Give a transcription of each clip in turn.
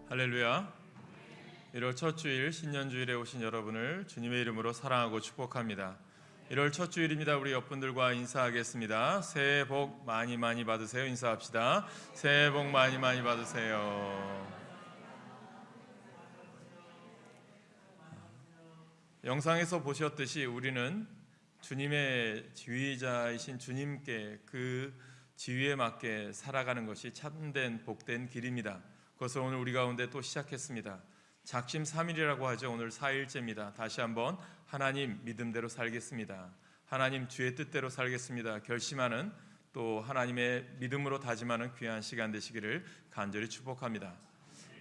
할렐루야. 1월 첫 주일 신년주일에 오신 여러분을 주님의 이름으로 사랑하고 축복합니다. 1월 첫 주일입니다. 우리 옆분들과 인사하겠습니다. 새해 복 많이 많이 받으세요. 인사합시다. 새해 복 많이 많이 받으세요. 영상에서 보셨듯이 우리는 주님의 지휘자이신 주님께 그 지휘에 맞게 살아가는 것이 참된 복된 길입니다. 그것을 오늘 우리 가운데 또 시작했습니다. 작심 3일이라고 하죠. 오늘 4일째입니다. 다시 한번 하나님 믿음대로 살겠습니다. 하나님 주의 뜻대로 살겠습니다. 결심하는, 또 하나님의 믿음으로 다짐하는 귀한 시간 되시기를 간절히 축복합니다.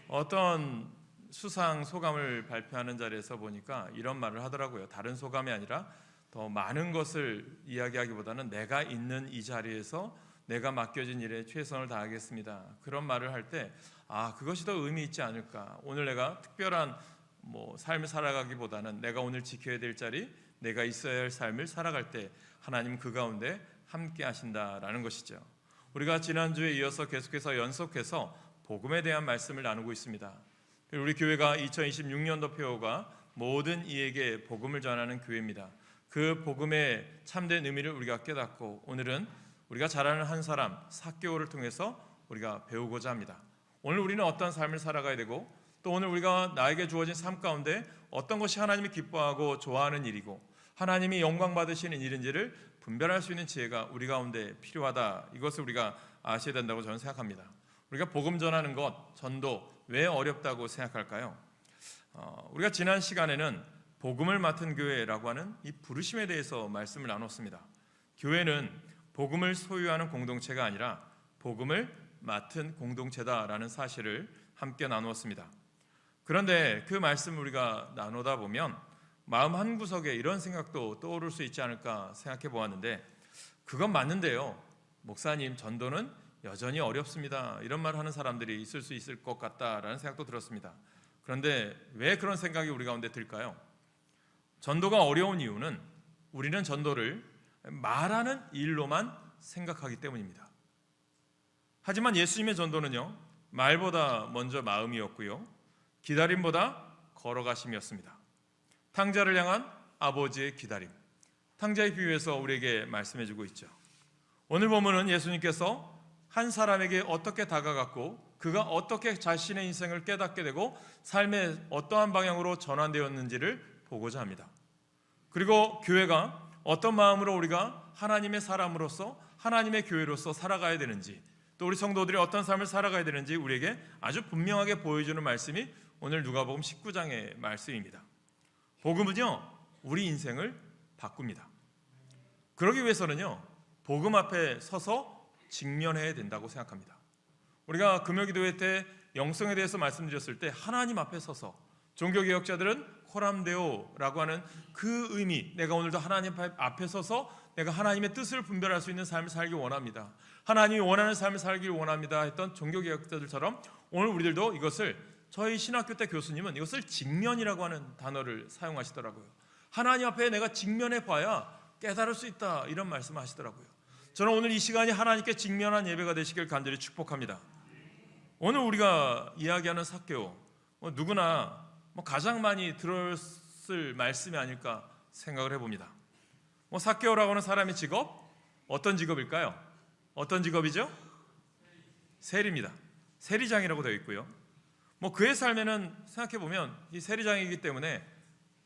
어떤 수상 소감을 발표하는 자리에서 보니까 이런 말을 하더라고요. 다른 소감이 아니라 더 많은 것을 이야기하기보다는 내가 있는 이 자리에서 내가 맡겨진 일에 최선을 다하겠습니다. 그런 말을 할 때 그것이 더 의미 있지 않을까. 오늘 내가 특별한 삶을 살아가기보다는 내가 오늘 지켜야 될 자리, 내가 있어야 할 삶을 살아갈 때 하나님 그 가운데 함께 하신다라는 것이죠. 우리가 지난주에 이어서 계속해서 연속해서 복음에 대한 말씀을 나누고 있습니다. 우리 교회가 2026년도 표어가 모든 이에게 복음을 전하는 교회입니다. 그 복음의 참된 의미를 우리가 깨닫고 오늘은 우리가 잘 아는 한 사람 삭개오를 통해서 우리가 배우고자 합니다. 오늘 우리는 어떤 삶을 살아가야 되고, 또 오늘 우리가 나에게 주어진 삶 가운데 어떤 것이 하나님이 기뻐하고 좋아하는 일이고 하나님이 영광 받으시는 일인지를 분별할 수 있는 지혜가 우리 가운데 필요하다. 이것을 우리가 아셔야 된다고 저는 생각합니다. 우리가 복음 전하는 것, 전도 왜 어렵다고 생각할까요? 우리가 지난 시간에는 복음을 맡은 교회라고 하는 이 부르심에 대해서 말씀을 나눴습니다. 교회는 복음을 소유하는 공동체가 아니라 복음을 맡은 공동체다라는 사실을 함께 나누었습니다. 그런데 그 말씀을 우리가 나누다 보면 마음 한구석에 이런 생각도 떠오를 수 있지 않을까 생각해 보았는데, 그건 맞는데요, 목사님 전도는 여전히 어렵습니다, 이런 말 하는 사람들이 있을 수 있을 것 같다라는 생각도 들었습니다. 그런데 왜 그런 생각이 우리 가운데 들까요? 전도가 어려운 이유는 우리는 전도를 말하는 일로만 생각하기 때문입니다. 하지만 예수님의 전도는요, 말보다 먼저 마음이었고요, 기다림보다 걸어가심이었습니다. 탕자를 향한 아버지의 기다림, 탕자의 비유에서 우리에게 말씀해주고 있죠. 오늘 본문은 예수님께서 한 사람에게 어떻게 다가갔고 그가 어떻게 자신의 인생을 깨닫게 되고 삶의 어떠한 방향으로 전환되었는지를 보고자 합니다. 그리고 교회가 어떤 마음으로 우리가 하나님의 사람으로서 하나님의 교회로서 살아가야 되는지, 또 우리 성도들이 어떤 삶을 살아가야 되는지 우리에게 아주 분명하게 보여주는 말씀이 오늘 누가복음 19장의 말씀입니다. 복음은요, 우리 인생을 바꿉니다. 그러기 위해서는요, 복음 앞에 서서 직면해야 된다고 생각합니다. 우리가 금요기도회 때 영성에 대해서 말씀드렸을 때 하나님 앞에 서서, 종교개혁자들은 코람데오라고 하는 그 의미, 내가 오늘도 하나님 앞에 서서 내가 하나님의 뜻을 분별할 수 있는 삶을 살기 원합니다, 하나님이 원하는 삶을 살기 원합니다 했던 종교개혁자들처럼 오늘 우리들도 이것을, 저희 신학교 때 교수님은 이것을 직면이라고 하는 단어를 사용하시더라고요. 하나님 앞에 내가 직면해 봐야 깨달을 수 있다, 이런 말씀을 하시더라고요. 저는 오늘 이 시간이 하나님께 직면한 예배가 되시길 간절히 축복합니다. 오늘 우리가 이야기하는 삭개오, 누구나 가장 많이 들었을 말씀이 아닐까 생각을 해봅니다. 삭개오라고 하는 사람의 직업, 어떤 직업일까요? 어떤 직업이죠? 세리입니다. 세리장이라고 되어 있고요. 그의 삶에는 생각해보면 이 세리장이기 때문에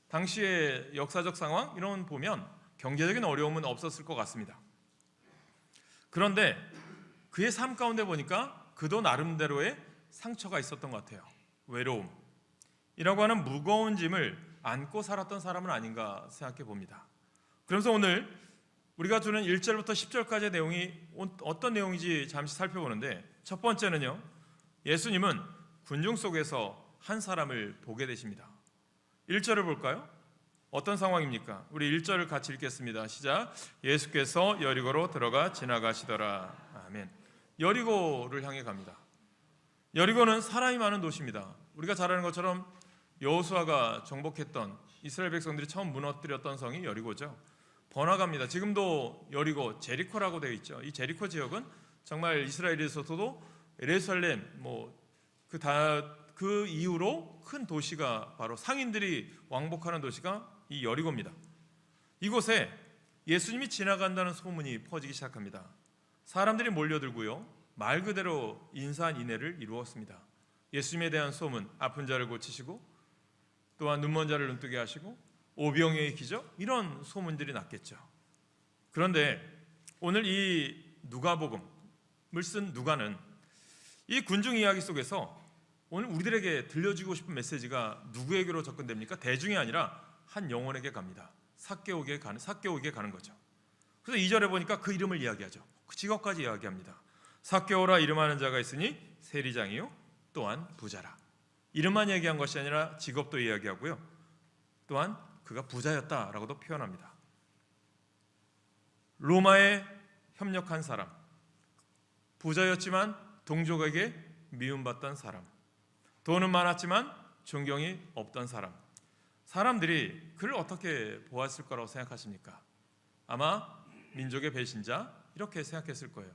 당시의 역사적 상황 이런 보면 경제적인 어려움은 없었을 것 같습니다. 그런데 그의 삶 가운데 보니까 그도 나름대로의 상처가 있었던 것 같아요. 외로움이라고 하는 무거운 짐을 안고 살았던 사람은 아닌가 생각해 봅니다. 그래서 오늘 우리가 주는 1절부터 10절까지의 내용이 어떤 내용인지 잠시 살펴보는데, 첫 번째는요, 예수님은 군중 속에서 한 사람을 보게 되십니다. 1절을 볼까요? 어떤 상황입니까? 우리 1절을 같이 읽겠습니다. 시작. 예수께서 여리고로 들어가 지나가시더라. 아멘. 여리고를 향해 갑니다. 여리고는 사람이 많은 도시입니다. 우리가 잘 아는 것처럼 여호수아가 정복했던 이스라엘 백성들이 처음 무너뜨렸던 성이 여리고죠. 번화가입니다. 지금도 여리고, 제리코라고 되어 있죠. 이 제리코 지역은 정말 이스라엘에서도 예루살렘 그 이후로 큰 도시가 바로 상인들이 왕복하는 도시가 이 여리고입니다. 이곳에 예수님이 지나간다는 소문이 퍼지기 시작합니다. 사람들이 몰려들고요, 말 그대로 인산인해를 이루었습니다. 예수님에 대한 소문, 아픈 자를 고치시고 또한 눈먼 자를 눈뜨게 하시고 오병이의 기적, 이런 소문들이 났겠죠. 그런데 오늘 이 누가복음을 쓴 누가는 이 군중 이야기 속에서 오늘 우리들에게 들려주고 싶은 메시지가 누구에게로 접근됩니까? 대중이 아니라 한 영혼에게 갑니다. 삭개오에게 가는 거죠. 그래서 2절에 보니까 그 이름을 이야기하죠. 그 직업까지 이야기합니다. 삭개오라 이름하는 자가 있으니 세리장이요 또한 부자라. 이름만 얘기한 것이 아니라 직업도 이야기하고요, 또한 그가 부자였다라고도 표현합니다. 로마에 협력한 사람, 부자였지만 동족에게 미움받던 사람, 돈은 많았지만 존경이 없던 사람, 사람들이 그를 어떻게 보았을 거라고 생각하십니까? 아마 민족의 배신자, 이렇게 생각했을 거예요.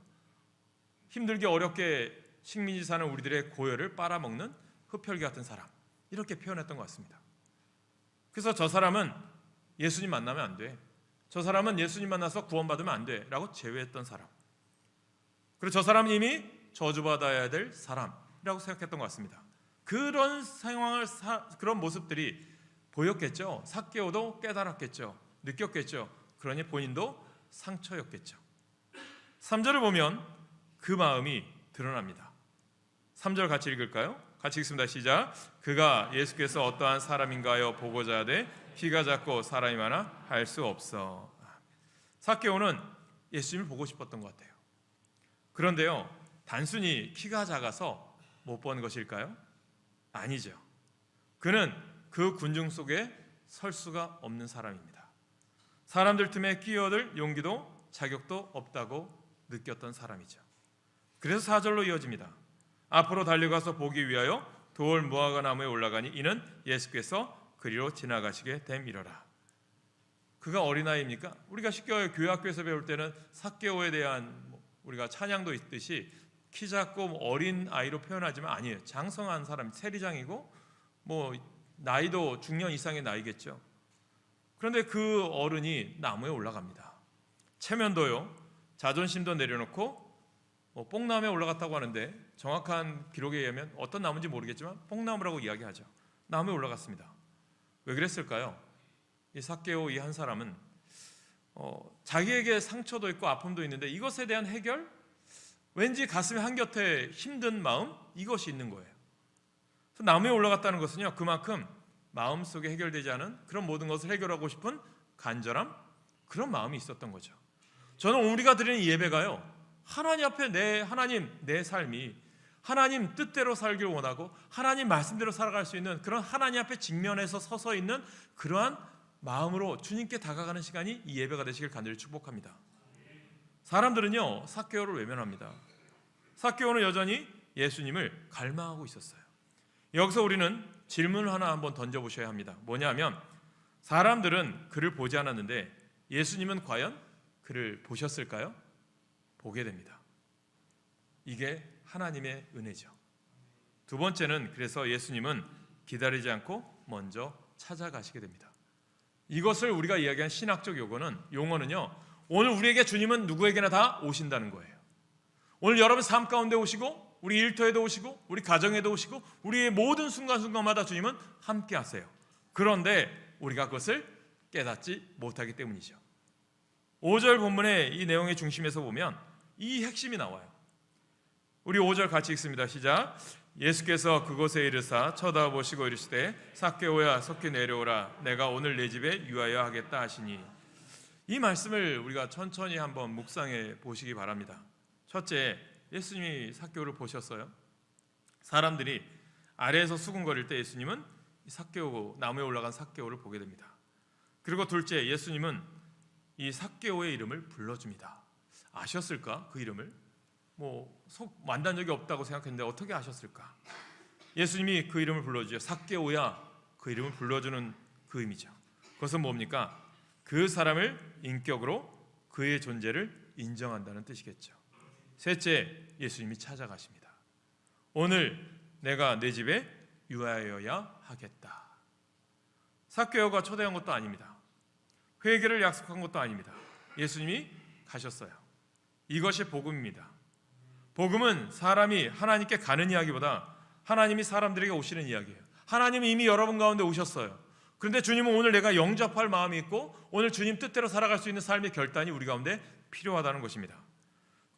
힘들게 어렵게 식민지 사는 우리들의 고열을 빨아먹는 흡혈귀 같은 사람, 이렇게 표현했던 것 같습니다. 그래서 저 사람은 예수님 만나면 안 돼, 저 사람은 예수님 만나서 구원받으면 안 돼 라고 제외했던 사람, 그리고 저 사람은 이미 저주받아야 될 사람이라고 생각했던 것 같습니다. 그런 상황을 그런 모습들이 보였겠죠. 삭개오도 깨달았겠죠. 느꼈겠죠. 그러니 본인도 상처였겠죠. 3절을 보면 그 마음이 드러납니다. 3절 같이 읽을까요? 같이 읽습니다. 시작. 그가 예수께서 어떠한 사람인가요 보고자 하되 키가 작고 사람이 많아 할 수 없어. 삭개오는 예수님을 보고 싶었던 것 같아요. 그런데요, 단순히 키가 작아서 못 본 것일까요? 아니죠. 그는 그 군중 속에 설 수가 없는 사람입니다. 사람들 틈에 끼어들 용기도 자격도 없다고 느꼈던 사람이죠. 그래서 4절로 이어집니다. 앞으로 달려가서 보기 위하여 돌 무화과 나무에 올라가니 이는 예수께서 그리로 지나가시게 됨이러라. 그가 어린아이입니까? 우리가 쉽게 교회 학교에서 배울 때는 삭개오에 대한 우리가 찬양도 있듯이 키 작고 어린 아이로 표현하지만 아니에요. 장성한 사람, 세리장이고 나이도 중년 이상의 나이겠죠. 그런데 그 어른이 나무에 올라갑니다. 체면도요, 자존심도 내려놓고 뽕나무에 올라갔다고 하는데 정확한 기록에 의하면 어떤 나무인지 모르겠지만 뽕나무라고 이야기하죠. 나무에 올라갔습니다. 왜 그랬을까요? 이 삭개오 이 한 사람은 자기에게 상처도 있고 아픔도 있는데 이것에 대한 해결? 왠지 가슴에 한곁에 힘든 마음, 이것이 있는 거예요. 그래서 나무에 올라갔다는 것은요, 그만큼 마음속에 해결되지 않은 그런 모든 것을 해결하고 싶은 간절함, 그런 마음이 있었던 거죠. 저는 우리가 드리는 예배가요, 하나님 앞에 하나님 내 삶이 하나님 뜻대로 살기를 원하고 하나님 말씀대로 살아갈 수 있는 그런 하나님 앞에 직면해서 서서 있는 그러한 마음으로 주님께 다가가는 시간이 이 예배가 되시길 간절히 축복합니다. 사람들은요, 삭개오를 외면합니다. 삭개오는 여전히 예수님을 갈망하고 있었어요. 여기서 우리는 질문을 하나 한번 던져보셔야 합니다. 뭐냐면, 사람들은 그를 보지 않았는데 예수님은 과연 그를 보셨을까요? 보게 됩니다. 이게 하나님의 은혜죠. 두 번째는, 그래서 예수님은 기다리지 않고 먼저 찾아가시게 됩니다. 이것을 우리가 이야기한 신학적 용어는요, 오늘 우리에게 주님은 누구에게나 다 오신다는 거예요. 오늘 여러분 삶 가운데 오시고 우리 일터에도 오시고 우리 가정에도 오시고 우리의 모든 순간순간마다 주님은 함께 하세요. 그런데 우리가 그것을 깨닫지 못하기 때문이죠. 5절 본문의 이 내용의 중심에서 보면 이 핵심이 나와요. 우리 5절 같이 읽습니다. 시작. 예수께서 그곳에 이르사 쳐다보시고 이르시되 삭개오야 속히 내려오라 내가 오늘 내 집에 유하여 하겠다 하시니. 이 말씀을 우리가 천천히 한번 묵상해 보시기 바랍니다. 첫째, 예수님이 삭개오를 보셨어요. 사람들이 아래에서 수군거릴 때 예수님은 삭개오, 나무에 올라간 삭개오를 보게 됩니다. 그리고 둘째, 예수님은 이 삭개오의 이름을 불러줍니다. 아셨을까? 그 이름을 속 만난 적이 없다고 생각했는데 어떻게 아셨을까? 예수님이 그 이름을 불러주죠. 삭개오야, 그 이름을 불러주는 그 의미죠. 그것은 뭡니까? 그 사람을 인격으로 그의 존재를 인정한다는 뜻이겠죠. 셋째, 예수님이 찾아가십니다. 오늘 내가 내 집에 유하여야 하겠다. 삭개오가 초대한 것도 아닙니다. 회개를 약속한 것도 아닙니다. 예수님이 가셨어요. 이것이 복음입니다. 복음은 사람이 하나님께 가는 이야기보다 하나님이 사람들에게 오시는 이야기예요. 하나님이 이미 여러분 가운데 오셨어요. 그런데 주님은 오늘 내가 영접할 마음이 있고 오늘 주님 뜻대로 살아갈 수 있는 삶의 결단이 우리 가운데 필요하다는 것입니다.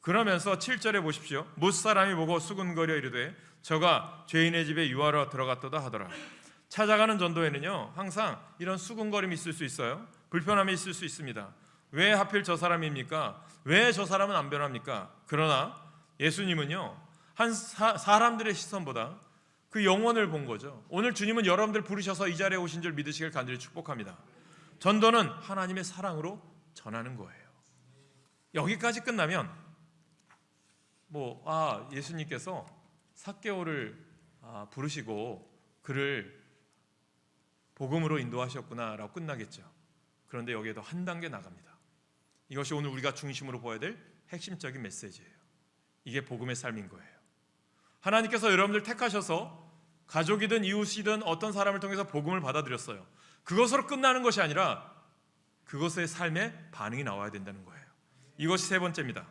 그러면서 7절에 보십시오. 무사람이 보고 수군거려 이르되 저가 죄인의 집에 유하러 들어갔도다 하더라. 찾아가는 전도에는요, 항상 이런 수군거림이 있을 수 있어요. 불편함이 있을 수 있습니다. 왜 하필 저 사람입니까? 왜 저 사람은 안 변합니까? 그러나 예수님은요, 사람들의 시선보다 그 영혼을 본 거죠. 오늘 주님은 여러분들 부르셔서 이 자리에 오신 줄 믿으시길 간절히 축복합니다. 전도는 하나님의 사랑으로 전하는 거예요. 여기까지 끝나면 예수님께서 삭개오를 부르시고 그를 복음으로 인도하셨구나라고 끝나겠죠. 그런데 여기에도 한 단계 나갑니다. 이것이 오늘 우리가 중심으로 보아야 될 핵심적인 메시지예요. 이게 복음의 삶인 거예요. 하나님께서 여러분들 택하셔서 가족이든 이웃이든 어떤 사람을 통해서 복음을 받아들였어요. 그것으로 끝나는 것이 아니라 그것의 삶에 반응이 나와야 된다는 거예요. 이것이 세 번째입니다.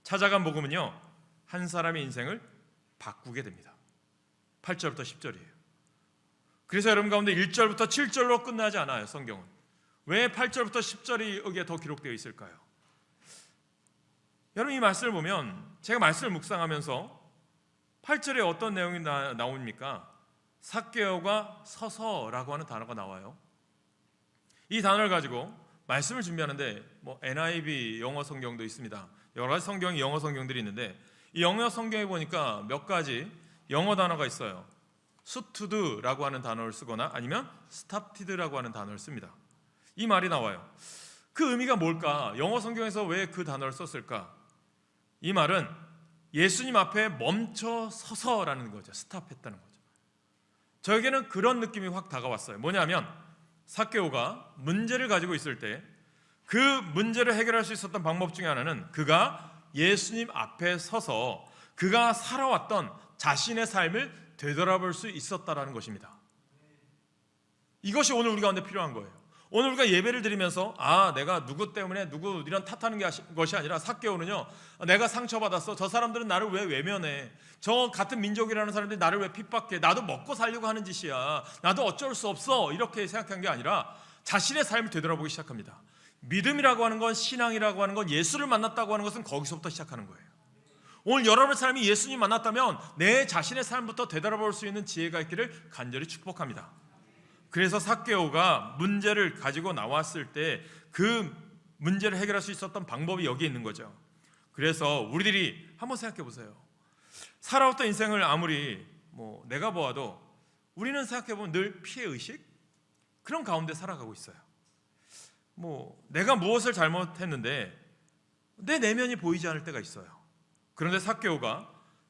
찾아간 복음은요, 한 사람의 인생을 바꾸게 됩니다. 8절부터 10절이에요. 그래서 여러분 가운데 1절부터 7절로 끝나지 않아요. 성경은. 왜 8절부터 10절이 여기에 더 기록되어 있을까요? 여러분, 이 말씀을 보면 제가 말씀을 묵상하면서 8절에 어떤 내용이 나옵니까? 삭개오가 서서라고 하는 단어가 나와요. 이 단어를 가지고 말씀을 준비하는데 NIV 영어 성경도 있습니다. 여러 가지 성경이 영어 성경들이 있는데 이 영어 성경에 보니까 몇 가지 영어 단어가 있어요. stood라고 하는 단어를 쓰거나 아니면 stopped라고 하는 단어를 씁니다. 이 말이 나와요. 그 의미가 뭘까? 영어 성경에서 왜 그 단어를 썼을까? 이 말은 예수님 앞에 멈춰 서서라는 거죠. 스탑했다는 거죠. 저에게는 그런 느낌이 확 다가왔어요. 뭐냐면 삭개오가 문제를 가지고 있을 때 그 문제를 해결할 수 있었던 방법 중에 하나는 그가 예수님 앞에 서서 그가 살아왔던 자신의 삶을 되돌아볼 수 있었다라는 것입니다. 이것이 오늘 우리 가운데 필요한 거예요. 오늘 우리가 예배를 드리면서 내가 누구 때문에 누구 이런 탓하는 것이 아니라 삭개오는요, 내가 상처받았어. 저 사람들은 나를 왜 외면해? 저 같은 민족이라는 사람들이 나를 왜 핍박해? 나도 먹고 살려고 하는 짓이야. 나도 어쩔 수 없어. 이렇게 생각한 게 아니라 자신의 삶을 되돌아보기 시작합니다. 믿음이라고 하는 건, 신앙이라고 하는 건, 예수를 만났다고 하는 것은 거기서부터 시작하는 거예요. 오늘 여러분의 삶이 예수님 만났다면 내 자신의 삶부터 되돌아볼 수 있는 지혜가 있기를 간절히 축복합니다. 그래서 삭개오가 문제를 가지고 나왔을 때 그 문제를 해결할 수 있었던 방법이 여기에 있는 거죠. 그래서 우리들이 한번 생각해 보세요. 살아왔던 인생을 아무리 내가 보아도 우리는 생각해 보면 늘 피해의식? 그런 가운데 살아가고 있어요. 내가 무엇을 잘못했는데 내 내면이 보이지 않을 때가 있어요. 그런데 삭개오가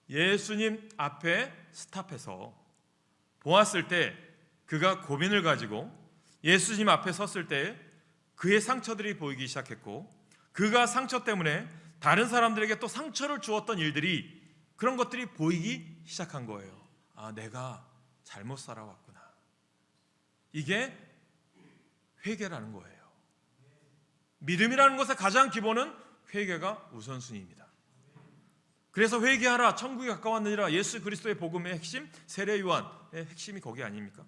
예수님 앞에 스탑해서 보았을 때 그가 고민을 가지고 예수님 앞에 섰을 때 그의 상처들이 보이기 시작했고 그가 상처 때문에 다른 사람들에게 또 상처를 주었던 일들이 그런 것들이 보이기 시작한 거예요. 내가 잘못 살아왔구나. 이게 회개라는 거예요. 믿음이라는 것의 가장 기본은 회개가 우선순위입니다. 그래서 회개하라, 천국이 가까웠느니라, 예수 그리스도의 복음의 핵심, 세례 요한의 핵심이 거기 아닙니까?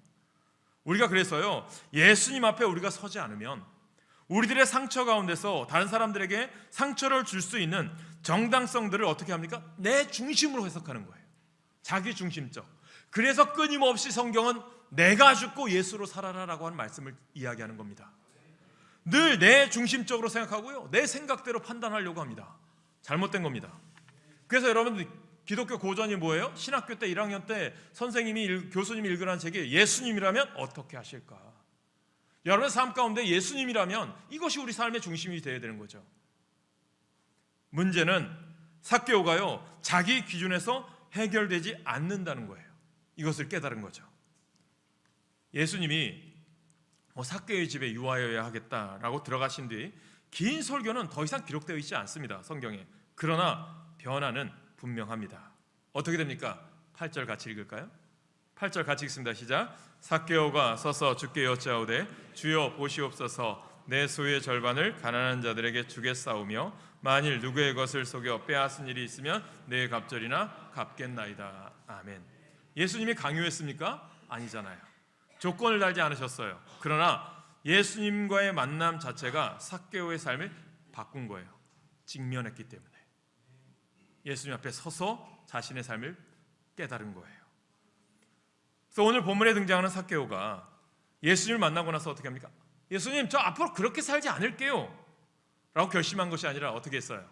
우리가 그래서요, 예수님 앞에 우리가 서지 않으면 우리들의 상처 가운데서 다른 사람들에게 상처를 줄 수 있는 정당성들을 어떻게 합니까? 내 중심으로 해석하는 거예요. 자기 중심적. 그래서 끊임없이 성경은 내가 죽고 예수로 살아라라고 하는 말씀을 이야기하는 겁니다. 늘 내 중심적으로 생각하고요, 내 생각대로 판단하려고 합니다. 잘못된 겁니다. 그래서 여러분들 기독교 고전이 뭐예요? 신학교 때 1학년 때 교수님이 읽으라는 책이 예수님이라면 어떻게 하실까? 여러분의 삶 가운데 예수님이라면 이것이 우리 삶의 중심이 되어야 되는 거죠. 문제는 삭개오가요, 자기 기준에서 해결되지 않는다는 거예요. 이것을 깨달은 거죠. 예수님이 삭개오의 집에 유하여야 하겠다라고 들어가신 뒤 긴 설교는 더 이상 기록되어 있지 않습니다, 성경에. 그러나 변화는 분명합니다. 어떻게 됩니까? 8절 같이 읽을까요? 8절 같이 읽습니다. 시작. 삭개오가 서서 주께 여짜오되 주여 보시옵소서, 내 소유의 절반을 가난한 자들에게 주겠사오며 만일 누구의 것을 속여 빼앗은 일이 있으면 내 갑절이나 갚겠나이다. 아멘. 예수님이 강요했습니까? 아니잖아요. 조건을 달지 않으셨어요. 그러나 예수님과의 만남 자체가 삭개오의 삶을 바꾼 거예요. 직면했기 때문에. 예수님 앞에 서서 자신의 삶을 깨달은 거예요. 그래서 오늘 본문에 등장하는 삭개오가 예수님을 만나고 나서 어떻게 합니까? 예수님, 저 앞으로 그렇게 살지 않을게요 라고 결심한 것이 아니라 어떻게 했어요?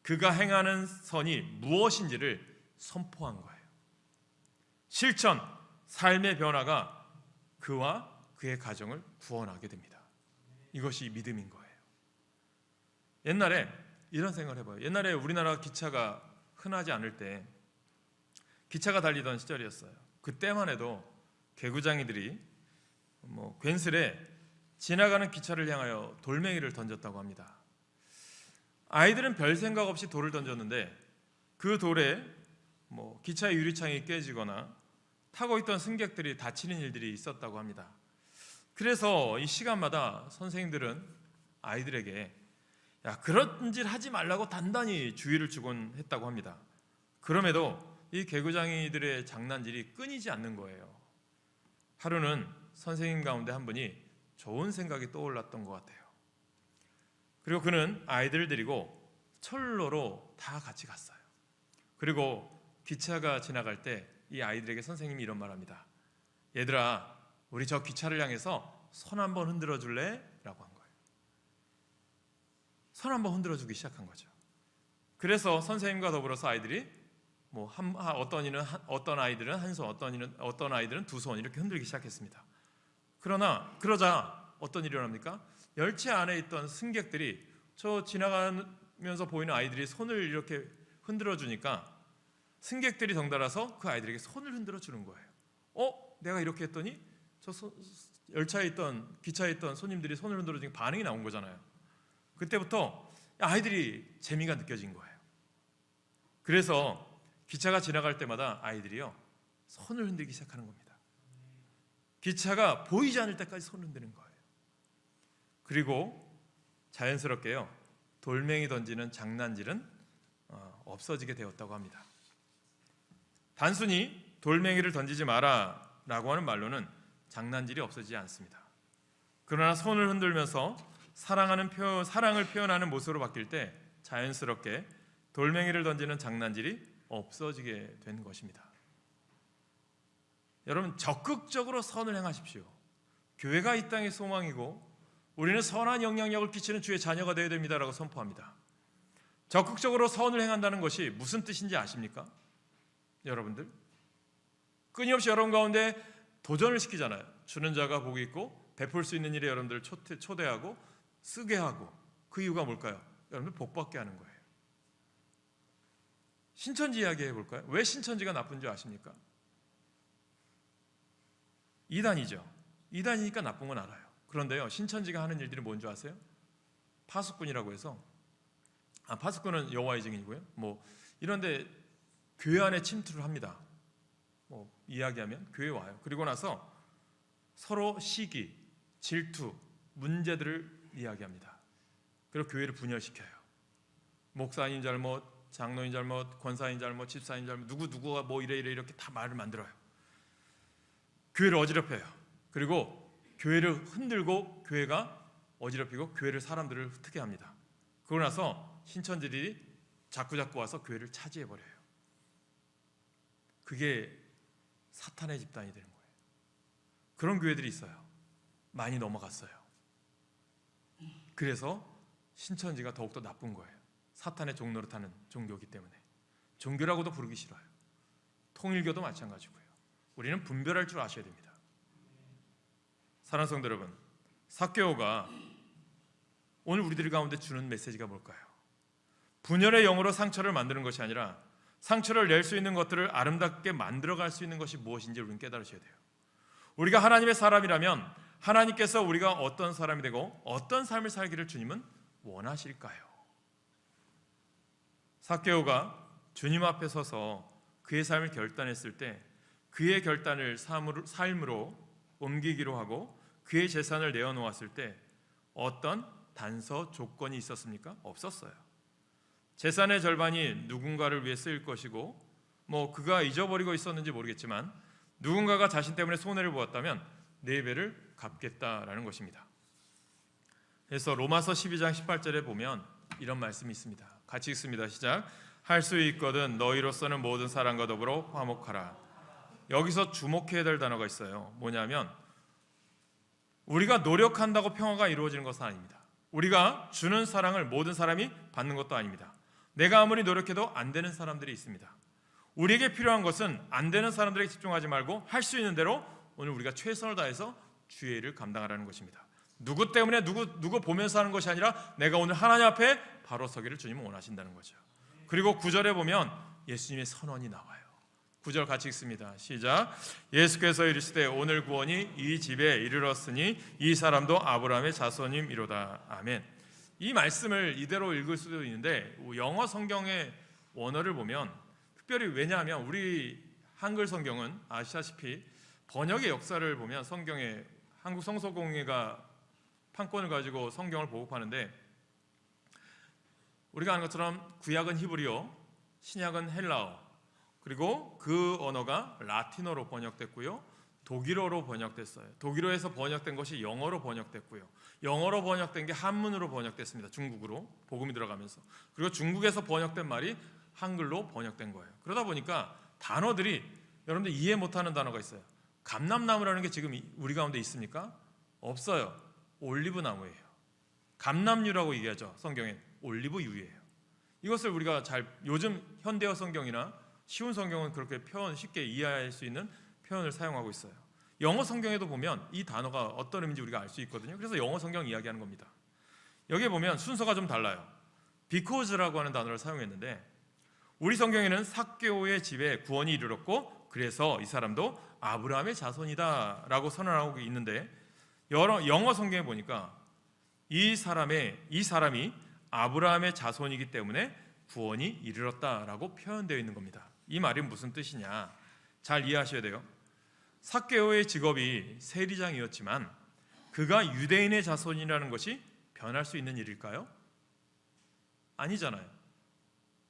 그가 행하는 선이 무엇인지를 선포한 거예요. 실천, 삶의 변화가 그와 그의 가정을 구원하게 됩니다. 이것이 믿음인 거예요. 옛날에 이런 생각을 해봐요. 옛날에 우리나라 기차가 흔하지 않을 때 기차가 달리던 시절이었어요. 그때만 해도 개구장이들이 괜스레 지나가는 기차를 향하여 돌멩이를 던졌다고 합니다. 아이들은 별 생각 없이 돌을 던졌는데 그 돌에 기차의 유리창이 깨지거나 타고 있던 승객들이 다치는 일들이 있었다고 합니다. 그래서 이 시간마다 선생님들은 아이들에게 그런 짓 하지 말라고 단단히 주의를 주곤 했다고 합니다. 그럼에도 이 개구장이들의 장난질이 끊이지 않는 거예요. 하루는 선생님 가운데 한 분이 좋은 생각이 떠올랐던 것 같아요. 그리고 그는 아이들을 데리고 철로로 다 같이 갔어요. 그리고 기차가 지나갈 때 이 아이들에게 선생님이 이런 말합니다. 얘들아, 우리 저 기차를 향해서 손 한번 흔들어 줄래? 라고 한 거예요. 손 한번 흔들어 주기 시작한 거죠. 그래서 선생님과 더불어서 아이들이 어떤 아이들은 한 손, 어떤 아이들은 두 손 이렇게 흔들기 시작했습니다. 그러자 어떤 일이 일어납니까? 열차 안에 있던 승객들이 저 지나가면서 보이는 아이들이 손을 이렇게 흔들어 주니까 승객들이 덩달아서 그 아이들에게 손을 흔들어 주는 거예요. 내가 이렇게 했더니 기차에 있던 손님들이 손을 흔들어 주니까 반응이 나온 거잖아요. 그때부터 아이들이 재미가 느껴진 거예요. 그래서 기차가 지나갈 때마다 아이들이요, 손을 흔들기 시작하는 겁니다. 기차가 보이지 않을 때까지 손을 흔드는 거예요. 그리고 자연스럽게요, 돌멩이 던지는 장난질은 없어지게 되었다고 합니다. 단순히 돌멩이를 던지지 마라 라고 하는 말로는 장난질이 없어지지 않습니다. 그러나 손을 흔들면서 사랑을 표현하는 모습으로 바뀔 때 자연스럽게 돌멩이를 던지는 장난질이 없어지게 된 것입니다. 여러분, 적극적으로 선을 행하십시오. 교회가 이 땅의 소망이고 우리는 선한 영향력을 끼치는 주의 자녀가 되어야 됩니다라고 선포합니다. 적극적으로 선을 행한다는 것이 무슨 뜻인지 아십니까? 여러분들, 끊임없이 여러분 가운데 도전을 시키잖아요. 주는 자가 복이 있고 베풀 수 있는 일에 여러분들 초대하고 쓰게 하고, 그 이유가 뭘까요? 여러분들 복받게 하는 거예요. 신천지 이야기 해볼까요? 왜 신천지가 나쁜 줄 아십니까? 이단이죠. 이단이니까 나쁜 건 알아요. 그런데요, 신천지가 하는 일들이 뭔지 아세요? 파수꾼이라고 해서, 파수꾼은 여호와의 증인이고요. 이런데 교회 안에 침투를 합니다. 이야기하면 교회 와요. 그리고 나서 서로 시기, 질투, 문제들을 이야기합니다. 그리고 교회를 분열시켜요. 목사님 잘못, 장로인 잘못, 권사인 잘못, 집사인 잘못, 누구가 이래 이렇게 다 말을 만들어요. 교회를 어지럽혀요. 그리고 교회를 흔들고 교회가 어지럽히고 교회를 사람들을 흩게 합니다. 그러고 나서 신천지들이 자꾸 와서 교회를 차지해버려요. 그게 사탄의 집단이 되는 거예요. 그런 교회들이 있어요. 많이 넘어갔어요. 그래서 신천지가 더욱더 나쁜 거예요. 사탄의 종노릇하는 종교이기 때문에. 종교라고도 부르기 싫어요. 통일교도 마찬가지고요. 우리는 분별할 줄 아셔야 됩니다. 사랑하는 성도 여러분, 삭개오가 오늘 우리들 가운데 주는 메시지가 뭘까요? 분열의 영으로 상처를 만드는 것이 아니라 상처를 낼 수 있는 것들을 아름답게 만들어갈 수 있는 것이 무엇인지 우리는 깨달으셔야 돼요. 우리가 하나님의 사람이라면 하나님께서 우리가 어떤 사람이 되고 어떤 삶을 살기를 주님은 원하실까요? 삭개오가 주님 앞에 서서 그의 삶을 결단했을 때 그의 결단을 삶으로 옮기기로 하고 그의 재산을 내어놓았을 때 어떤 단서 조건이 있었습니까? 없었어요. 재산의 절반이 누군가를 위해 쓰일 것이고 그가 잊어버리고 있었는지 모르겠지만 누군가가 자신 때문에 손해를 보았다면 4배를 갚겠다라는 것입니다. 그래서 로마서 12장 18절에 보면 이런 말씀이 있습니다. 같이 읽습니다. 시작. 할 수 있거든 너희로서는 모든 사람과 더불어 화목하라. 여기서 주목해야 될 단어가 있어요. 뭐냐면 우리가 노력한다고 평화가 이루어지는 것은 아닙니다. 우리가 주는 사랑을 모든 사람이 받는 것도 아닙니다. 내가 아무리 노력해도 안 되는 사람들이 있습니다. 우리에게 필요한 것은 안 되는 사람들에게 집중하지 말고 할 수 있는 대로 오늘 우리가 최선을 다해서 주의 일을 감당하라는 것입니다. 누구 때문에 누구 보면서 하는 것이 아니라 내가 오늘 하나님 앞에 바로 서기를 주님은 원하신다는 거죠. 그리고 9절에 보면 예수님의 선언이 나와요. 9절 같이 읽습니다. 시작. 예수께서 이르시되 오늘 구원이 이 집에 이르렀으니 이 사람도 아브라함의 자손임이로다. 아멘. 이 말씀을 이대로 읽을 수도 있는데 영어 성경의 원어를 보면 특별히 왜냐하면 우리 한글 성경은 아시다시피 번역의 역사를 보면 성경에 한국 성서공회가 판권을 가지고 성경을 보급하는데 우리가 아는 것처럼 구약은 히브리어, 신약은 헬라어, 그리고 그 언어가 라틴어로 번역됐고요. 독일어로 번역됐어요. 독일어에서 번역된 것이 영어로 번역됐고요. 영어로 번역된 게 한문으로 번역됐습니다. 중국으로 복음이 들어가면서. 그리고 중국에서 번역된 말이 한글로 번역된 거예요. 그러다 보니까 단어들이 여러분들 이해 못하는 단어가 있어요. 감람나무라는 게 지금 우리 가운데 있습니까? 없어요. 올리브나무예요. 감람유라고 얘기하죠. 성경엔 올리브유예요. 이것을 우리가 요즘 현대어 성경이나 쉬운 성경은 그렇게 쉽게 이해할 수 있는 표현을 사용하고 있어요. 영어 성경에도 보면 이 단어가 어떤 의미인지 우리가 알 수 있거든요. 그래서 영어 성경 이야기하는 겁니다. 여기에 보면 순서가 좀 달라요. because라고 하는 단어를 사용했는데 우리 성경에는 삭개오의 집에 구원이 이르렀고 그래서 이 사람도 아브라함의 자손이다 라고 선언하고 있는데 영어 성경에 보니까 이 사람이 아브라함의 자손이기 때문에 구원이 이르렀다라고 표현되어 있는 겁니다. 이 말이 무슨 뜻이냐? 잘 이해하셔야 돼요. 삭개오의 직업이 세리장이었지만 그가 유대인의 자손이라는 것이 변할 수 있는 일일까요? 아니잖아요.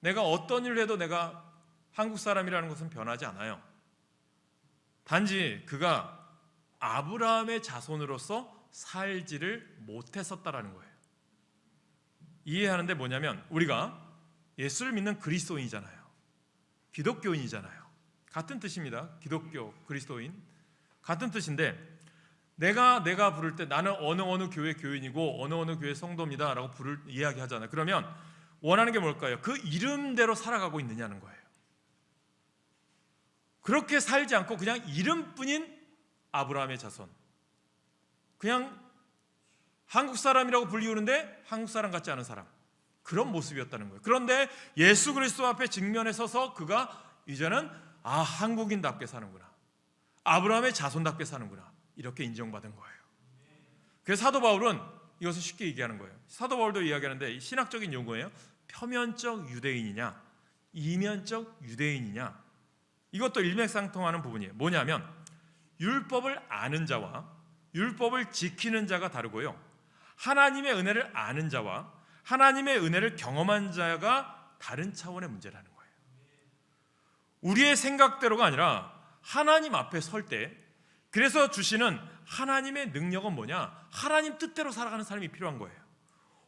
내가 어떤 일을 해도 내가 한국 사람이라는 것은 변하지 않아요. 단지 그가 아브라함의 자손으로서 살지를 못했었다라는 거예요. 이해하는데 뭐냐면 우리가 예수를 믿는 그리스도인이잖아요. 기독교인이잖아요. 같은 뜻입니다. 기독교, 그리스도인 같은 뜻인데 내가 부를 때 나는 어느 교회 교인이고 어느 교회 성도입니다라고 이야기하잖아요. 그러면 원하는 게 뭘까요? 그 이름대로 살아가고 있느냐는 거예요. 그렇게 살지 않고 그냥 이름뿐인 아브라함의 자손, 그냥 한국 사람이라고 불리우는데 한국 사람 같지 않은 사람, 그런 모습이었다는 거예요. 그런데 예수 그리스도 앞에 직면에 서서 그가 이제는 한국인답게 사는구나, 아브라함의 자손답게 사는구나, 이렇게 인정받은 거예요. 그래서 사도 바울은 이것을 쉽게 얘기하는 거예요. 사도 바울도 이야기하는데 신학적인 용어예요. 표면적 유대인이냐 이면적 유대인이냐, 이것도 일맥상통하는 부분이에요. 뭐냐면 율법을 아는 자와 율법을 지키는 자가 다르고요, 하나님의 은혜를 아는 자와 하나님의 은혜를 경험한 자가 다른 차원의 문제라는 거예요. 우리의 생각대로가 아니라 하나님 앞에 설 때, 그래서 주시는 하나님의 능력은 뭐냐? 하나님 뜻대로 살아가는 사람이 필요한 거예요.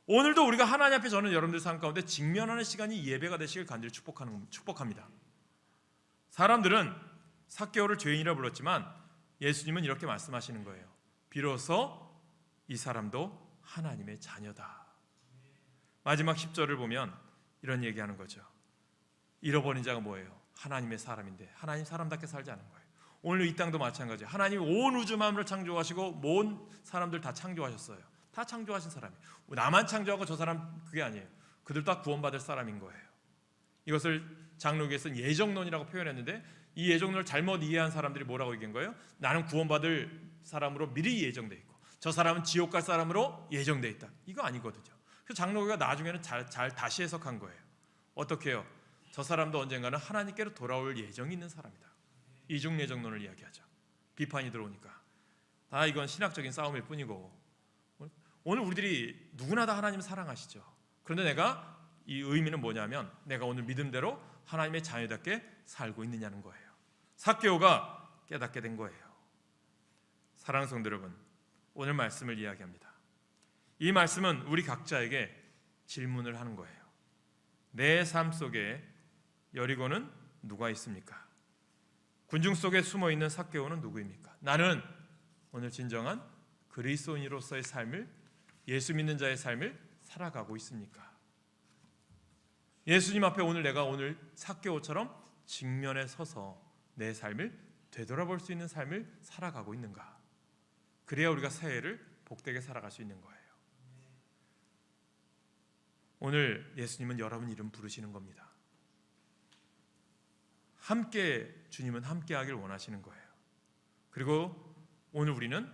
오늘도 우리가 하나님 앞에, 저는 여러분들 삶 가운데 직면하는 시간이 예배가 되시길 간절히 축복합니다. 사람들은 삭개오를 죄인이라 불렀지만 예수님은 이렇게 말씀하시는 거예요. 비로소 이 사람도 하나님의 자녀다. 마지막 10절을 보면 이런 얘기하는 거죠. 잃어버린 자가 뭐예요? 하나님의 사람인데 하나님 사람답게 살지 않은 거예요. 오늘 이 땅도 마찬가지예요. 하나님이 온 우주 만물을 창조하시고 모든 사람들 다 창조하셨어요. 다 창조하신 사람이에요. 나만 창조하고 저 사람 그게 아니에요. 그들 다 구원받을 사람인 거예요. 이것을 장로교에서는 예정론이라고 표현했는데 이 예정론을 잘못 이해한 사람들이 뭐라고 얘기한 거예요? 나는 구원받을 사람으로 미리 예정돼 있고 저 사람은 지옥 갈 사람으로 예정돼 있다. 이거 아니거든요. 그래서 장로교가 나중에는 잘 다시 해석한 거예요. 어떻게 해요? 저 사람도 언젠가는 하나님께로 돌아올 예정이 있는 사람이다. 이중 예정론을 이야기하죠. 비판이 들어오니까 다 이건 신학적인 싸움일 뿐이고 오늘 우리들이 누구나 다 하나님을 사랑하시죠. 그런데 내가 이 의미는 뭐냐면 내가 오늘 믿음대로 하나님의 자녀답게 살고 있느냐는 거예요. 삭개오가 깨닫게 된 거예요. 사랑하는 성도 여러분, 오늘 말씀을 이야기합니다. 이 말씀은 우리 각자에게 질문을 하는 거예요. 내 삶 속에 여리고는 누가 있습니까? 군중 속에 숨어있는 삭개오는 누구입니까? 나는 오늘 진정한 그리스도인으로서의 삶을, 예수 믿는 자의 삶을 살아가고 있습니까? 예수님 앞에 내가 오늘 삭개오처럼 직면에 서서 내 삶을 되돌아볼 수 있는 삶을 살아가고 있는가? 그래야 우리가 새해를 복되게 살아갈 수 있는 거예요. 오늘 예수님은 여러분 이름 부르시는 겁니다. 함께, 주님은 함께 하길 원하시는 거예요. 그리고 오늘 우리는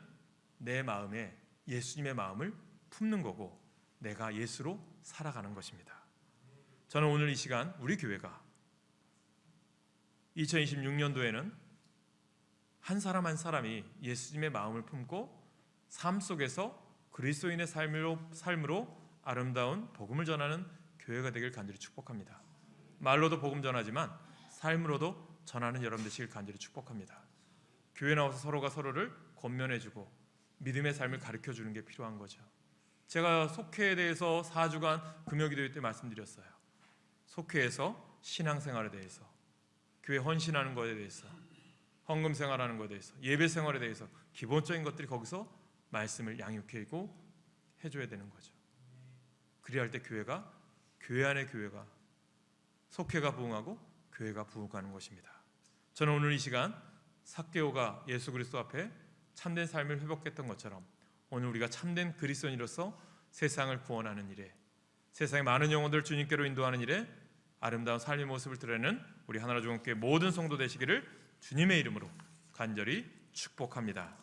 내 마음에 예수님의 마음을 품는 거고 내가 예수로 살아가는 것입니다. 저는 오늘 이 시간 우리 교회가 2026년도에는 한 사람 한 사람이 예수님의 마음을 품고 삶 속에서 그리스도인의 삶으로 아름다운 복음을 전하는 교회가 되길 간절히 축복합니다. 말로도 복음 전하지만 삶으로도 전하는 여러분 되시길 간절히 축복합니다. 교회 나와서 서로가 서로를 권면해주고 믿음의 삶을 가르쳐주는 게 필요한 거죠. 제가 속회에 대해서 4주간 금요기도회 때 말씀드렸어요. 속회에서 신앙생활에 대해서, 교회 헌신하는 것에 대해서, 헌금 생활하는 것에 대해서, 예배 생활에 대해서 기본적인 것들이 거기서 말씀을 양육해주고 해줘야 되는 거죠. 그래야 할 때 교회가, 교회 안의 교회가, 속회가 부흥하고 교회가 부흥하는 것입니다. 저는 오늘 이 시간 삭개오가 예수 그리스도 앞에 참된 삶을 회복했던 것처럼 오늘 우리가 참된 그리스도인으로서 세상을 구원하는 일에, 세상의 많은 영혼들을 주님께로 인도하는 일에 아름다운 삶의 모습을 드러내는 우리 하나로 중앙교회 모든 성도 되시기를 주님의 이름으로 간절히 축복합니다.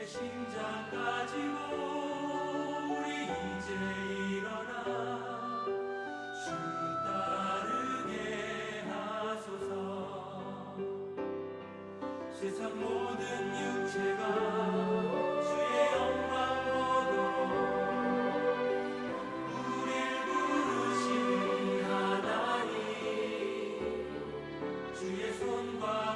심장 가지고 우리 이제 일어나 주 따르게 하소서. 세상 모든 육체가 주의 영광 보도록 우릴 부르신 하나님 주의 손과